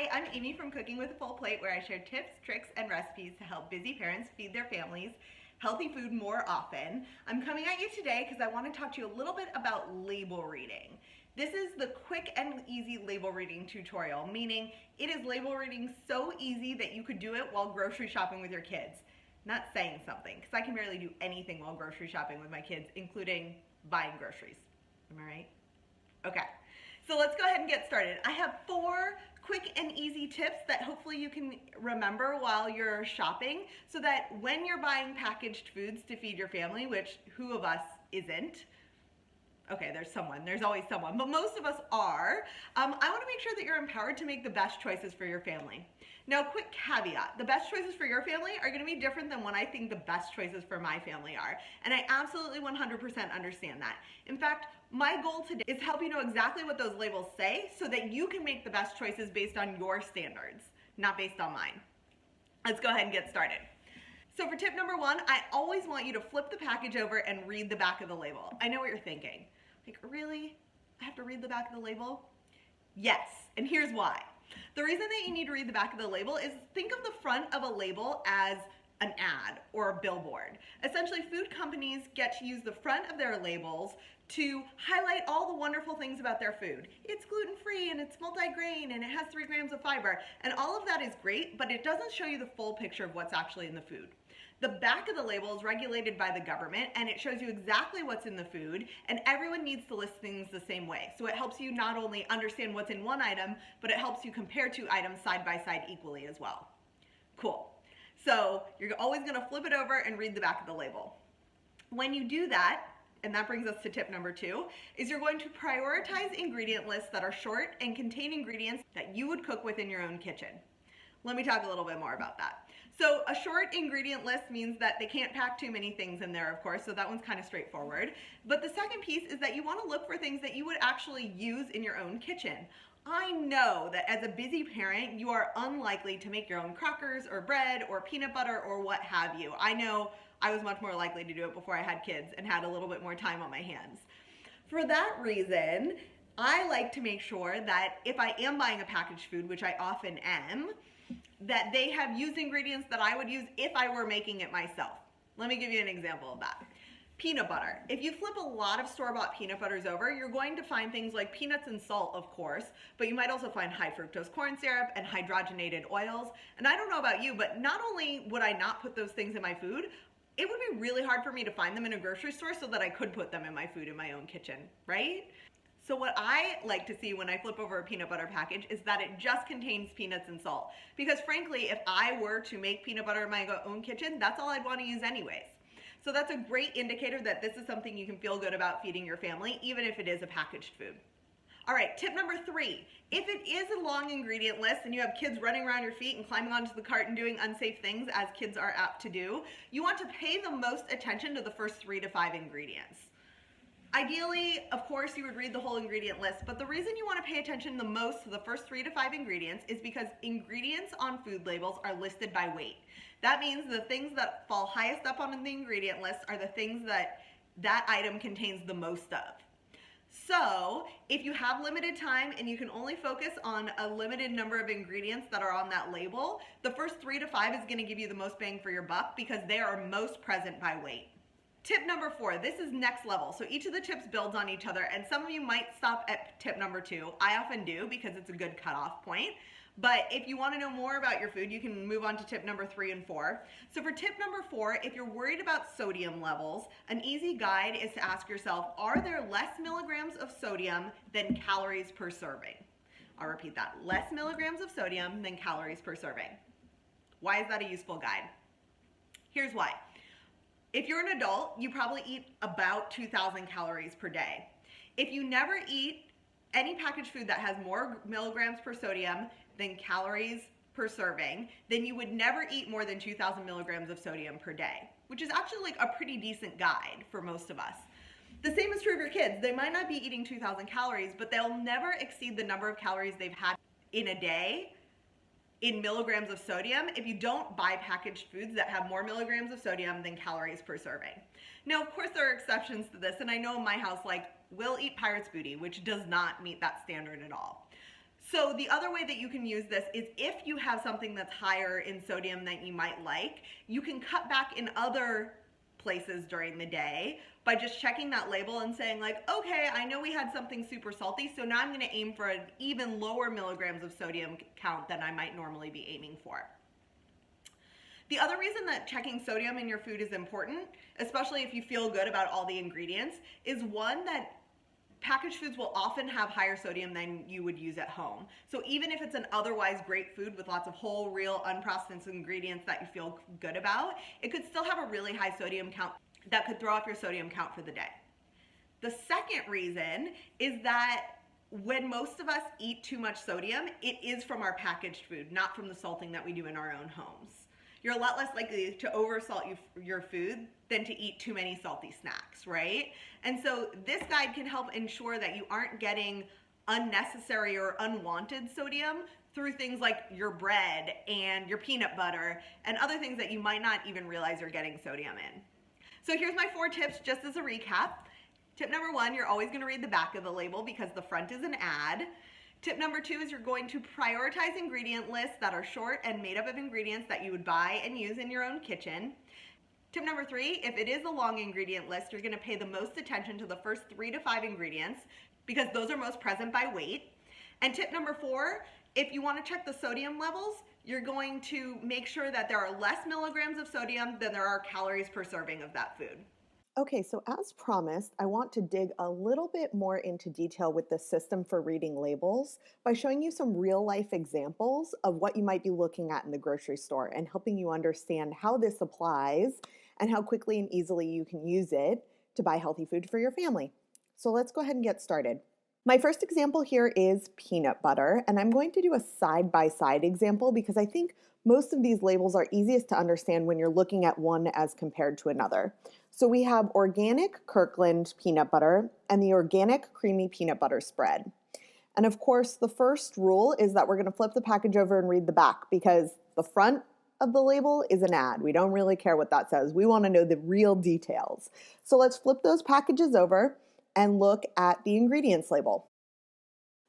Hi, I'm Amy from Cooking with a Full Plate, where I share tips, tricks, and recipes to help busy parents feed their families healthy food more often. I'm coming at you today because I want to talk to you a little bit about label reading. This is the quick and easy label reading tutorial, meaning it is label reading so easy that you could do it while grocery shopping with your kids. Not saying something, because I can barely do anything while grocery shopping with my kids, including buying groceries. Am I right? Okay, so let's go ahead and get started. I have 4 quick and easy tips that hopefully you can remember while you're shopping, so that when you're buying packaged foods to feed your family, which who of us isn't? Okay, there's always someone, but most of us are. I want to make sure that you're empowered to make the best choices for your family. Now, quick caveat, the best choices for your family are going to be different than what I think the best choices for my family are. And I absolutely 100% understand that. In fact, my goal today is to help you know exactly what those labels say so that you can make the best choices based on your standards, not based on mine. Let's go ahead and get started. So for tip number 1, I always want you to flip the package over and read the back of the label. I know what you're thinking. Like, really? I have to read the back of the label? Yes, and here's why. The reason that you need to read the back of the label is think of the front of a label as an ad or a billboard. Essentially, food companies get to use the front of their labels to highlight all the wonderful things about their food. It's gluten-free and it's multi-grain and it has 3 grams of fiber, and all of that is great, but it doesn't show you the full picture of what's actually in the food. The back of the label is regulated by the government, and it shows you exactly what's in the food, and everyone needs to list things the same way. So it helps you not only understand what's in one item, but it helps you compare 2 items side by side equally as well. Cool. So you're always going to flip it over and read the back of the label. When you do that, and that brings us to tip number 2, is you're going to prioritize ingredient lists that are short and contain ingredients that you would cook with in your own kitchen. Let me talk a little bit more about that. So a short ingredient list means that they can't pack too many things in there, of course, so that one's kind of straightforward. But the second piece is that you want to look for things that you would actually use in your own kitchen. I know that as a busy parent, you are unlikely to make your own crackers or bread or peanut butter or what have you. I know I was much more likely to do it before I had kids and had a little bit more time on my hands. For that reason, I like to make sure that if I am buying a packaged food, which I often am, that they have used ingredients that I would use if I were making it myself. Let me give you an example of that. Peanut butter. If you flip a lot of store-bought peanut butters over, you're going to find things like peanuts and salt, of course, but you might also find high fructose corn syrup and hydrogenated oils. And I don't know about you, but not only would I not put those things in my food, it would be really hard for me to find them in a grocery store so that I could put them in my food in my own kitchen, right? So what I like to see when I flip over a peanut butter package is that it just contains peanuts and salt. Because frankly, if I were to make peanut butter in my own kitchen, that's all I'd want to use anyways. So that's a great indicator that this is something you can feel good about feeding your family, even if it is a packaged food. All right, tip number 3. If it is a long ingredient list and you have kids running around your feet and climbing onto the cart and doing unsafe things, as kids are apt to do, you want to pay the most attention to the first 3 to 5 ingredients. Ideally, of course, you would read the whole ingredient list, but the reason you want to pay attention the most to the first 3 to 5 ingredients is because ingredients on food labels are listed by weight. That means the things that fall highest up on the ingredient list are the things that that item contains the most of. So, if you have limited time and you can only focus on a limited number of ingredients that are on that label, the first 3 to 5 is going to give you the most bang for your buck because they are most present by weight. Tip number 4, this is next level. So each of the tips builds on each other, and some of you might stop at tip number 2. I often do because it's a good cutoff point. But if you want to know more about your food, you can move on to tip number 3 and 4. So for tip number 4, if you're worried about sodium levels, an easy guide is to ask yourself, are there less milligrams of sodium than calories per serving? I'll repeat that, less milligrams of sodium than calories per serving. Why is that a useful guide? Here's why. If you're an adult, you probably eat about 2,000 calories per day. If you never eat any packaged food that has more milligrams per sodium than calories per serving, then you would never eat more than 2,000 milligrams of sodium per day, which is actually like a pretty decent guide for most of us. The same is true of your kids. They might not be eating 2,000 calories, but they'll never exceed the number of calories they've had in a day in milligrams of sodium if you don't buy packaged foods that have more milligrams of sodium than calories per serving. Now, of course, there are exceptions to this, and I know in my house, like, we'll eat Pirate's Booty, which does not meet that standard at all. So the other way that you can use this is if you have something that's higher in sodium than you might like, you can cut back in other places during the day by just checking that label and saying like, okay, I know we had something super salty, so now I'm gonna aim for an even lower milligrams of sodium count than I might normally be aiming for. The other reason that checking sodium in your food is important, especially if you feel good about all the ingredients, is one, that packaged foods will often have higher sodium than you would use at home. So even if it's an otherwise great food with lots of whole, real, unprocessed ingredients that you feel good about, it could still have a really high sodium count that could throw off your sodium count for the day. The second reason is that when most of us eat too much sodium, it is from our packaged food, not from the salting that we do in our own homes. You're a lot less likely to oversalt your food than to eat too many salty snacks, right? And so this guide can help ensure that you aren't getting unnecessary or unwanted sodium through things like your bread and your peanut butter and other things that you might not even realize you're getting sodium in. So here's my 4 tips just as a recap. Tip number 1, you're always going to read the back of the label because the front is an ad. Tip number 2 is you're going to prioritize ingredient lists that are short and made up of ingredients that you would buy and use in your own kitchen. Tip number 3, if it is a long ingredient list, you're going to pay the most attention to the first 3 to 5 ingredients because those are most present by weight. And tip number 4, if you want to check the sodium levels, you're going to make sure that there are less milligrams of sodium than there are calories per serving of that food. Okay, so as promised, I want to dig a little bit more into detail with the system for reading labels by showing you some real life examples of what you might be looking at in the grocery store and helping you understand how this applies and how quickly and easily you can use it to buy healthy food for your family. So let's go ahead and get started. My first example here is peanut butter, and I'm going to do a side-by-side example because I think most of these labels are easiest to understand when you're looking at one as compared to another. So we have organic Kirkland peanut butter and the organic creamy peanut butter spread. And of course, the first rule is that we're going to flip the package over and read the back because the front of the label is an ad. We don't really care what that says. We want to know the real details. So let's flip those packages over and look at the ingredients label.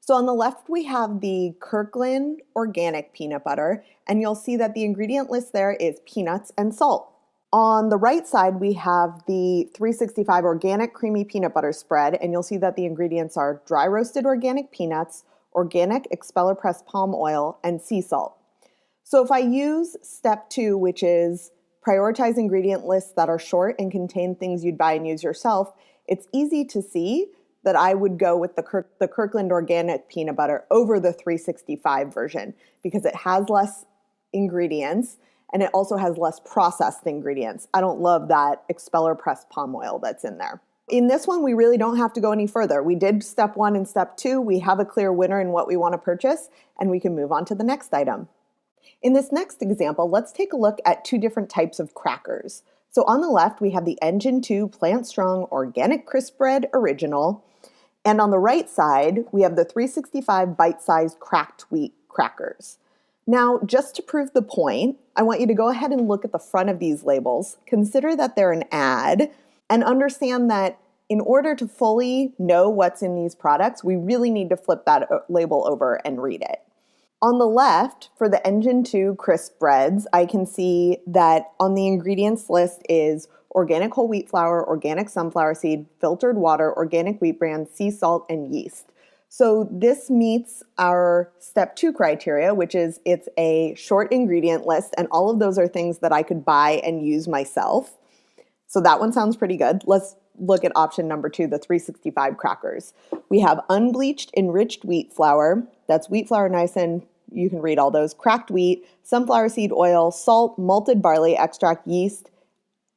So on the left, we have the Kirkland organic peanut butter, and you'll see that the ingredient list there is peanuts and salt. On the right side, we have the 365 organic creamy peanut butter spread, and you'll see that the ingredients are dry roasted organic peanuts, organic expeller pressed palm oil, and sea salt. So if I use step 2, which is prioritize ingredient lists that are short and contain things you'd buy and use yourself, it's easy to see that I would go with the Kirkland organic peanut butter over the 365 version because it has less ingredients and it also has less processed ingredients. I don't love that expeller pressed palm oil that's in there. In this one, we really don't have to go any further. We did step 1 and step 2. We have a clear winner in what we want to purchase, and we can move on to the next item. In this next example, let's take a look at 2 different types of crackers. So on the left, we have the Engine 2 Plant Strong Organic Crisp Bread Original. And on the right side, we have the 365 bite-sized cracked wheat crackers. Now, just to prove the point, I want you to go ahead and look at the front of these labels, consider that they're an ad, and understand that in order to fully know what's in these products, we really need to flip that label over and read it. On the left, for the Engine 2 crisp breads, I can see that on the ingredients list is organic whole wheat flour, organic sunflower seed, filtered water, organic wheat bran, sea salt, and yeast. So this meets our step 2 criteria, which is it's a short ingredient list, and all of those are things that I could buy and use myself. So that one sounds pretty good. Let's look at option number 2, the 365 crackers. We have unbleached enriched wheat flour. That's wheat flour, niacin. You can read all those. Cracked wheat, sunflower seed oil, salt, malted barley extract, yeast,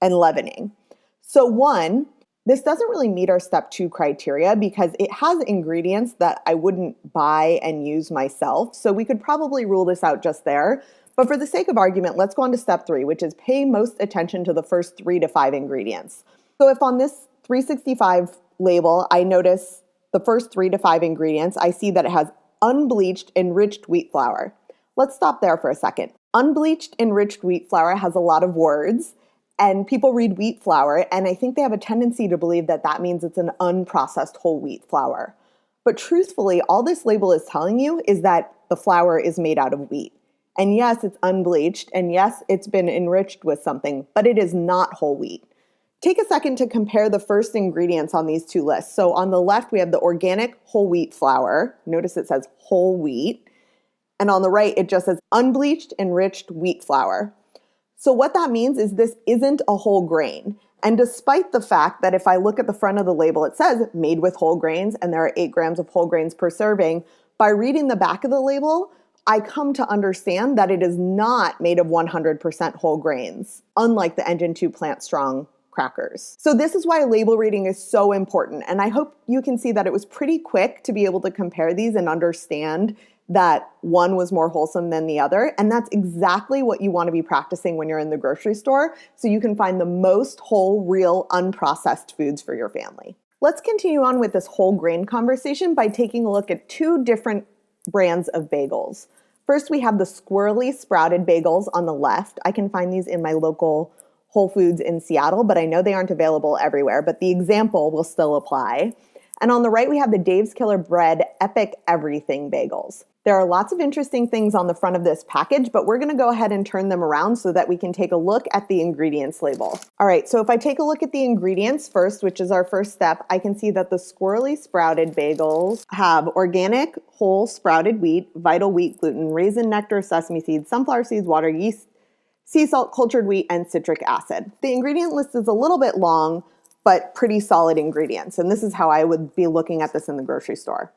and leavening. So 1, this doesn't really meet our step 2 criteria because it has ingredients that I wouldn't buy and use myself. So we could probably rule this out just there. But for the sake of argument, let's go on to step 3, which is pay most attention to the first 3 to 5 ingredients. So if on this 365 label, I notice the first 3 to 5 ingredients, I see that it has unbleached enriched wheat flour. Let's stop there for a second. Unbleached enriched wheat flour has a lot of words, and people read wheat flour, and I think they have a tendency to believe that that means it's an unprocessed whole wheat flour. But truthfully, all this label is telling you is that the flour is made out of wheat. And yes, it's unbleached, and yes, it's been enriched with something, but it is not whole wheat. Take a second to compare the first ingredients on these two lists. So on the left, we have the organic whole wheat flour. Notice it says whole wheat. And on the right, it just says unbleached, enriched wheat flour. So what that means is this isn't a whole grain. And despite the fact that if I look at the front of the label, it says made with whole grains, and there are 8 grams of whole grains per serving, by reading the back of the label, I come to understand that it is not made of 100% whole grains, unlike the Engine 2 Plant Strong crackers. So this is why label reading is so important. And I hope you can see that it was pretty quick to be able to compare these and understand that one was more wholesome than the other. And that's exactly what you want to be practicing when you're in the grocery store, so you can find the most whole, real, unprocessed foods for your family. Let's continue on with this whole grain conversation by taking a look at 2 different brands of bagels. First, we have the squirrely sprouted bagels on the left. I can find these in my local Whole Foods in Seattle, but I know they aren't available everywhere, but the example will still apply. And on the right, we have the Dave's Killer Bread Epic Everything Bagels. There are lots of interesting things on the front of this package, but we're gonna go ahead and turn them around so that we can take a look at the ingredients label. All right, so if I take a look at the ingredients first, which is our first step, I can see that the squirrely sprouted bagels have organic whole sprouted wheat, vital wheat gluten, raisin nectar, sesame seeds, sunflower seeds, water, yeast, sea salt, cultured wheat, and citric acid. The ingredient list is a little bit long, but pretty solid ingredients. And this is how I would be looking at this in the grocery store.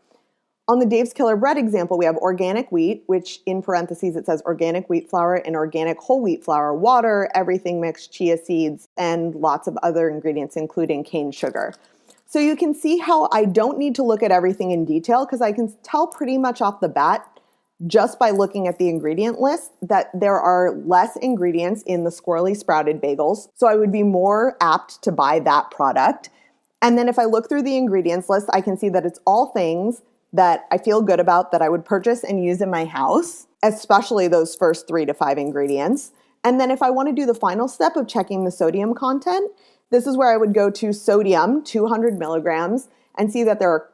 On the Dave's Killer Bread example, we have organic wheat, which in parentheses it says organic wheat flour and organic whole wheat flour, water, everything mixed, chia seeds, and lots of other ingredients, including cane sugar. So you can see how I don't need to look at everything in detail because I can tell pretty much off the bat, just by looking at the ingredient list, that there are less ingredients in the squirrely sprouted bagels. So I would be more apt to buy that product. And then if I look through the ingredients list, I can see that it's all things that I feel good about that I would purchase and use in my house, especially those first 3 to 5 ingredients. And then if I want to do the final step of checking the sodium content, this is where I would go to sodium, 200 milligrams, and see that there are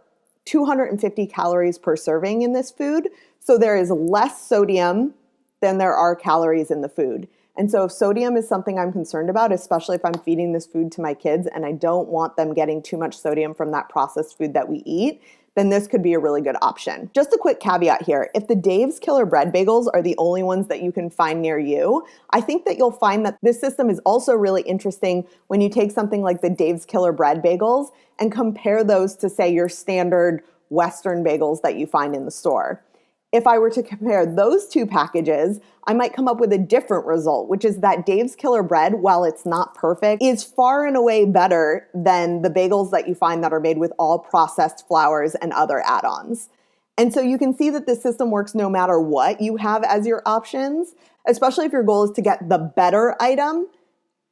250 calories per serving in this food. So there is less sodium than there are calories in the food. And so if sodium is something I'm concerned about, especially if I'm feeding this food to my kids and I don't want them getting too much sodium from that processed food that we eat, then this could be a really good option. Just a quick caveat here. If the Dave's Killer Bread Bagels are the only ones that you can find near you, I think that you'll find that this system is also really interesting when you take something like the Dave's Killer Bread Bagels and compare those to, say, your standard Western bagels that you find in the store. If I were to compare those 2 packages, I might come up with a different result, which is that Dave's Killer Bread, while it's not perfect, is far and away better than the bagels that you find that are made with all processed flours and other add-ons. And so you can see that this system works no matter what you have as your options, especially if your goal is to get the better item,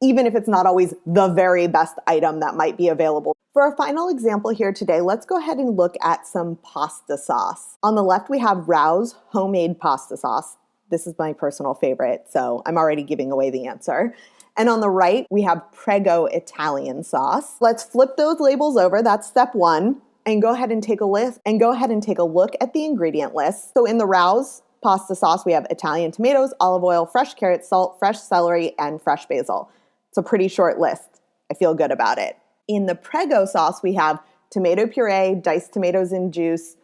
even if it's not always the very best item that might be available. For our final example here today, let's go ahead and look at some pasta sauce. On the left, we have Rao's homemade pasta sauce. This is my personal favorite, so I'm already giving away the answer. And on the right, we have Prego Italian sauce. Let's flip those labels over. That's step 1. And go ahead and take a look at the ingredient list. So in the Rao's pasta sauce, we have Italian tomatoes, olive oil, fresh carrots, salt, fresh celery, and fresh basil. It's a pretty short list. I feel good about it. In the Prego sauce, we have tomato puree, diced tomatoes in juice,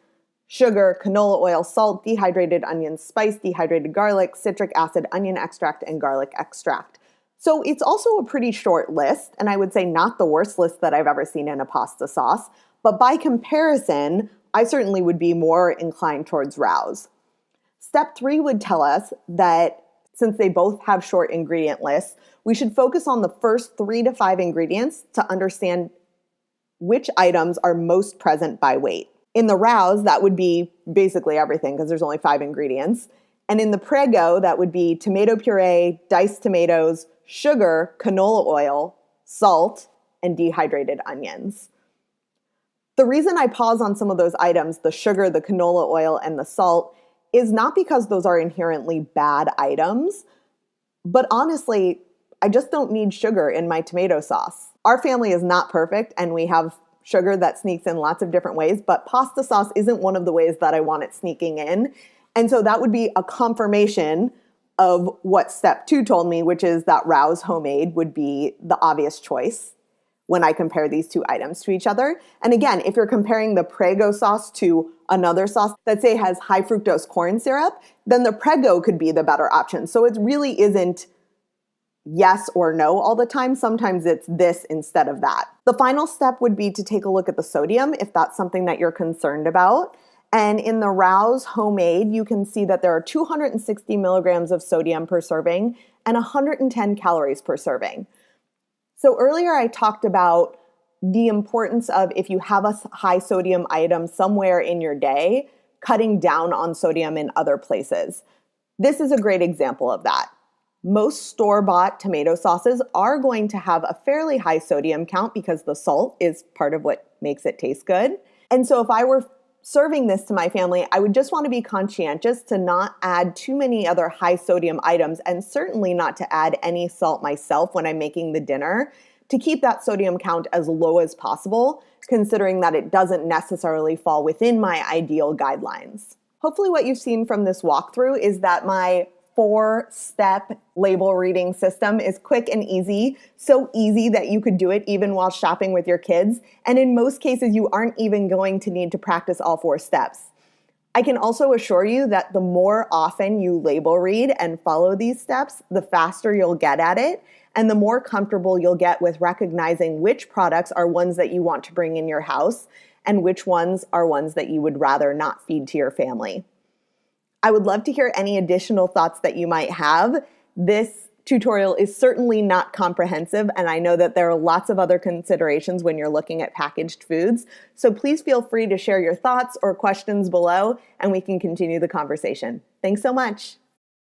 sugar, canola oil, salt, dehydrated onions, spice, dehydrated garlic, citric acid, onion extract, and garlic extract. So it's also a pretty short list, and I would say not the worst list that I've ever seen in a pasta sauce. But by comparison, I certainly would be more inclined towards Rao's. Step 3 would tell us that since they both have short ingredient lists, we should focus on the first 3 to 5 ingredients to understand which items are most present by weight. In the Rao's, that would be basically everything because there's only 5 ingredients. And in the Prego, that would be tomato puree, diced tomatoes, sugar, canola oil, salt, and dehydrated onions. The reason I pause on some of those items, the sugar, the canola oil, and the salt, is not because those are inherently bad items, but honestly, I just don't need sugar in my tomato sauce. Our family is not perfect, and we have sugar that sneaks in lots of different ways, but pasta sauce isn't one of the ways that I want it sneaking in. And so that would be a confirmation of what step 2 told me, which is that Rao's homemade would be the obvious choice when I compare these two items to each other. And again, if you're comparing the Prego sauce to another sauce that say has high fructose corn syrup, then the Prego could be the better option. So it really isn't yes or no all the time. Sometimes it's this instead of that. The final step would be to take a look at the sodium if that's something that you're concerned about. And in the Rao's homemade, you can see that there are 260 milligrams of sodium per serving and 110 calories per serving. So earlier I talked about the importance of, if you have a high sodium item somewhere in your day, cutting down on sodium in other places. This is a great example of that. Most store-bought tomato sauces are going to have a fairly high sodium count because the salt is part of what makes it taste good. And so if I were serving this to my family, I would just want to be conscientious to not add too many other high sodium items, and certainly not to add any salt myself when I'm making the dinner, to keep that sodium count as low as possible, considering that it doesn't necessarily fall within my ideal guidelines. Hopefully what you've seen from this walkthrough is that my 4-step label reading system is quick and easy, so easy that you could do it even while shopping with your kids. And in most cases, you aren't even going to need to practice all 4 steps. I can also assure you that the more often you label read and follow these steps, the faster you'll get at it, and the more comfortable you'll get with recognizing which products are ones that you want to bring in your house and which ones are ones that you would rather not feed to your family. I would love to hear any additional thoughts that you might have. This tutorial is certainly not comprehensive, and I know that there are lots of other considerations when you're looking at packaged foods. So please feel free to share your thoughts or questions below, and we can continue the conversation. Thanks so much.